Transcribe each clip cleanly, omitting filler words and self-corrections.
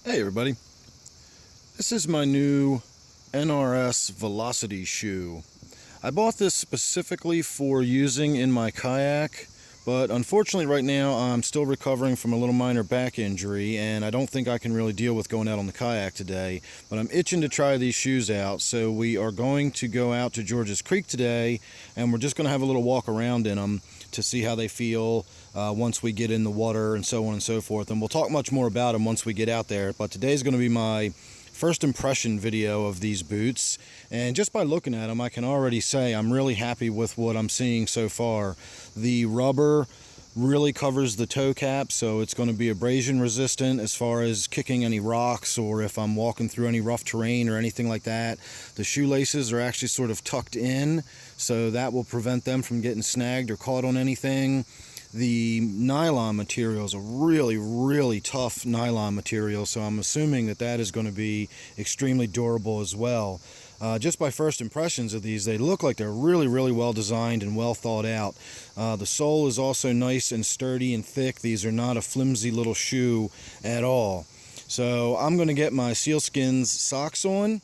Hey everybody, this is my new NRS Velocity Shoe. I bought this specifically for using in my kayak, but unfortunately right now I'm still recovering from a little minor back injury and I don't think I can really deal with going out on the kayak today, but I'm itching to try these shoes out, so we are going to go out to George's Creek today and we're just going to have a little walk around in them to see how they feel once we get in the water and so on and so forth, and we'll talk much more about them once we get out there. But today's going to be my first impression video of these boots, and just by looking at them I can already say I'm really happy with what I'm seeing so far. The rubber really covers the toe cap, so it's going to be abrasion resistant as far as kicking any rocks or if I'm walking through any rough terrain or anything like that. The shoelaces are actually sort of tucked in, so that will prevent them from getting snagged or caught on anything. The nylon material is a really tough nylon material, so I'm assuming that that is going to be extremely durable as well. Just by first impressions of these, they look like they're really well designed and well thought out. The sole is also nice and sturdy and thick. These are not a flimsy little shoe at all. So I'm going to get my SealSkinz socks on,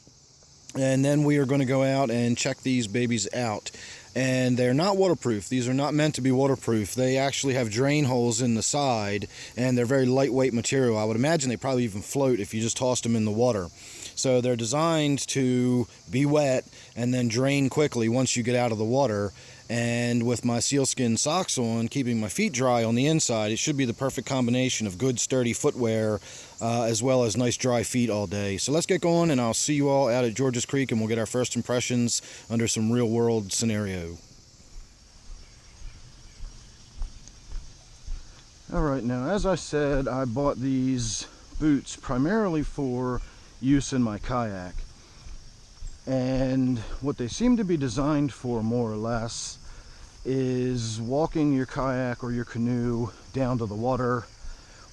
and then we are going to go out and check these babies out. And they're not waterproof. These are not meant to be waterproof. They actually have drain holes in the side, and they're very lightweight material. I would imagine they probably even float if you just tossed them in the water. So they're designed to be wet and then drain quickly once you get out of the water. And with my SealSkinz socks on, keeping my feet dry on the inside, it should be the perfect combination of good sturdy footwear as well as nice dry feet all day. So let's get going, and I'll see you all out at George's Creek and we'll get our first impressions under some real world scenario. Alright, now as I said, I bought these boots primarily for use in my kayak. And what they seem to be designed for, more or less, is walking your kayak or your canoe down to the water,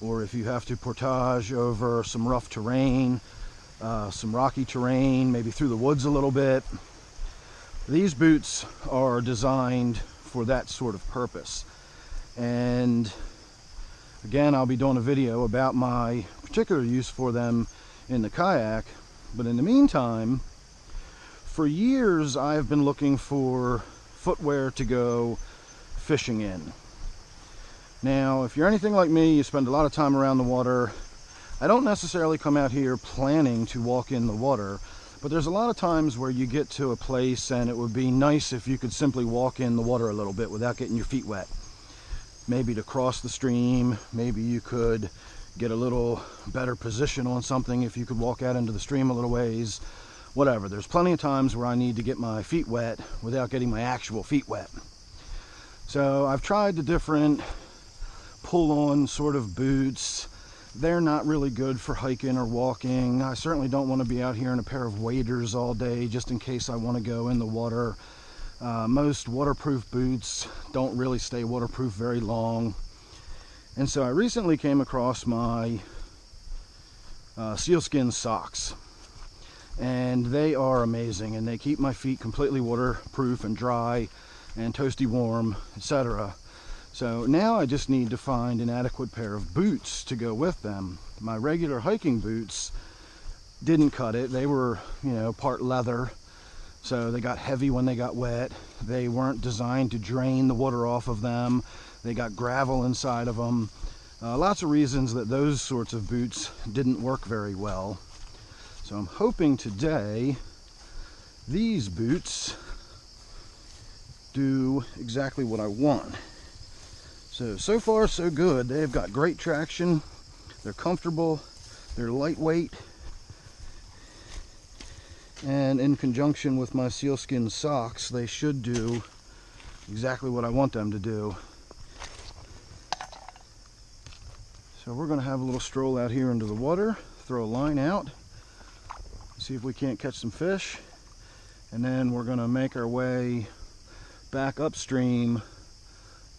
or if you have to portage over some rough terrain, some rocky terrain, maybe through the woods a little bit. These boots are designed for that sort of purpose. And again, I'll be doing a video about my particular use for them in the kayak, but in the meantime, for years I've been looking for footwear to go fishing in. Now, if you're anything like me, you spend a lot of time around the water. I don't necessarily come out here planning to walk in the water, but there's a lot of times where you get to a place and it would be nice if you could simply walk in the water a little bit without getting your feet wet. Maybe to cross the stream, maybe you could get a little better position on something if you could walk out into the stream a little ways. Whatever. There's plenty of times where I need to get my feet wet without getting my actual feet wet. So I've tried the different pull-on sort of boots. They're not really good for hiking or walking. I certainly don't want to be out here in a pair of waders all day just in case I want to go in the water. Most waterproof boots don't really stay waterproof very long. And so I recently came across my SealSkinz socks. And they are amazing, and they keep my feet completely waterproof and dry and toasty warm, etc. So now I just need to find an adequate pair of boots to go with them. My regular hiking boots didn't cut it. They were, part leather, so they got heavy when they got wet. They weren't designed to drain the water off of them. They got gravel inside of them. Lots of reasons that those sorts of boots didn't work very well. So I'm hoping today these boots do exactly what I want. So far so good. They've got great traction, they're comfortable, they're lightweight, and in conjunction with my SealSkinz socks, they should do exactly what I want them to do. So we're going to have a little stroll out here into the water, throw a line out, see if we can't catch some fish, and then we're going to make our way back upstream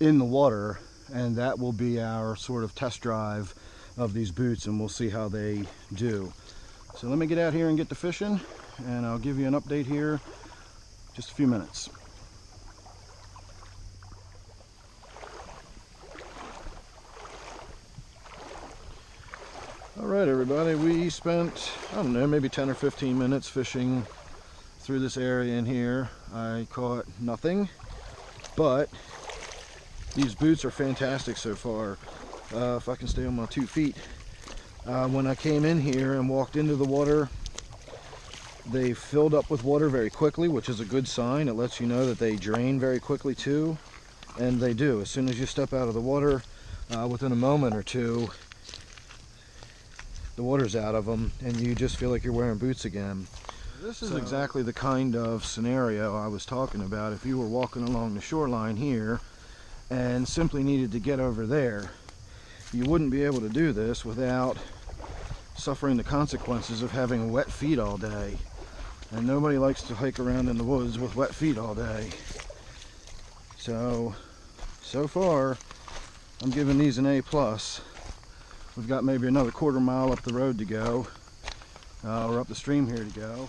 in the water, and that will be our sort of test drive of these boots, and we'll see how they do. So let me get out here and get to fishing, and I'll give you an update here in just a few minutes. Alright everybody, we spent, I don't know, maybe 10 or 15 minutes fishing through this area in here. I caught nothing, but these boots are fantastic so far. If I can stay on my 2 feet. When I came in here and walked into the water, they filled up with water very quickly, which is a good sign. It lets you know that they drain very quickly too, and they do. As soon as you step out of the water, within a moment or two, the water's out of them and you just feel like you're wearing boots again. This is exactly the kind of scenario I was talking about. If you were walking along the shoreline here and simply needed to get over there, you wouldn't be able to do this without suffering the consequences of having wet feet all day. And nobody likes to hike around in the woods with wet feet all day. So far, I'm giving these an A+. We've got maybe another quarter mile up the road to go, or up the stream here to go.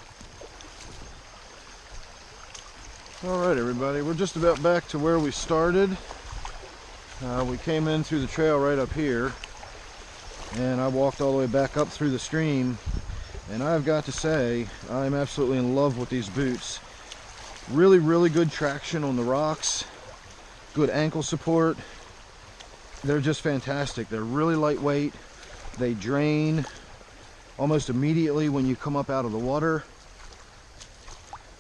Alright everybody, we're just about back to where we started. We came in through the trail right up here, and I walked all the way back up through the stream, and I've got to say, I'm absolutely in love with these boots. Really, really good traction on the rocks, good ankle support. They're just fantastic. They're really lightweight. They drain almost immediately when you come up out of the water.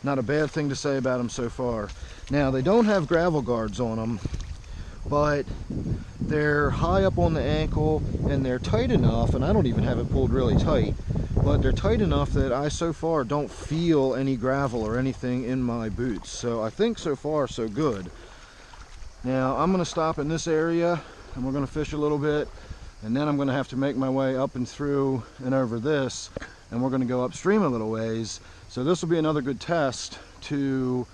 Not a bad thing to say about them so far. Now, they don't have gravel guards on them, but they're high up on the ankle and they're tight enough, and I don't even have it pulled really tight, but they're tight enough that I so far don't feel any gravel or anything in my boots. So I think so far so good. Now I'm going to stop in this area and we're going to fish a little bit, and then I'm going to have to make my way up and through and over this, and we're going to go upstream a little ways. So this will be another good test to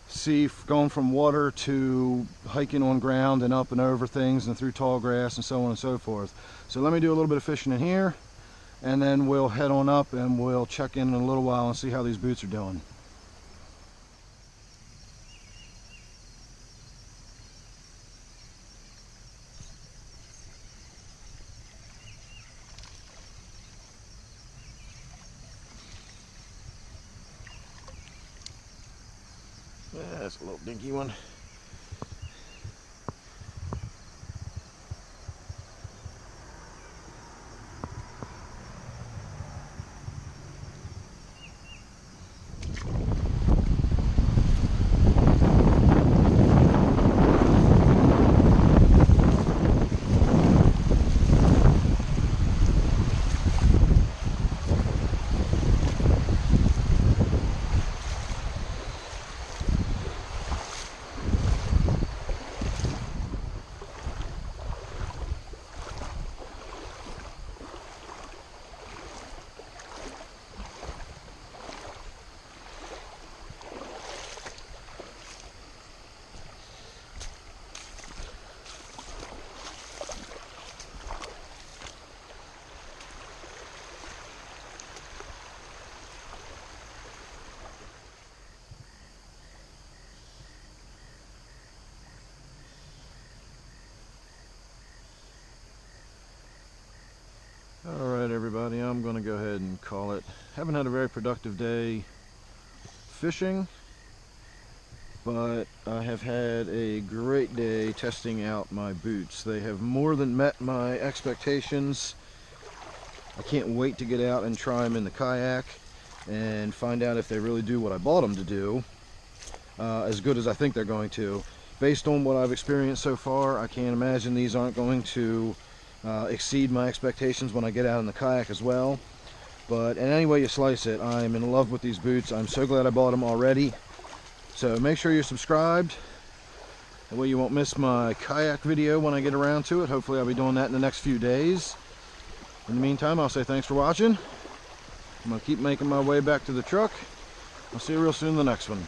see going from water to hiking on ground and up and over things and through tall grass and so on and so forth. So let me do a little bit of fishing in here, and then we'll head on up and we'll check in a little while and see how these boots are doing. Yeah, that's a little dinky one. Alright everybody, I'm going to go ahead and call it. Haven't had a very productive day fishing, but I have had a great day testing out my boots. They have more than met my expectations. I can't wait to get out and try them in the kayak and find out if they really do what I bought them to do, as good as I think they're going to. Based on what I've experienced so far, I can't imagine these aren't going to exceed my expectations when I get out in the kayak as well. But in any way you slice it, I'm in love with these boots. I'm so glad I bought them already. So make sure you're subscribed. That way you won't miss my kayak video when I get around to it. Hopefully I'll be doing that in the next few days. In the meantime, I'll say thanks for watching. I'm going to keep making my way back to the truck. I'll see you real soon in the next one.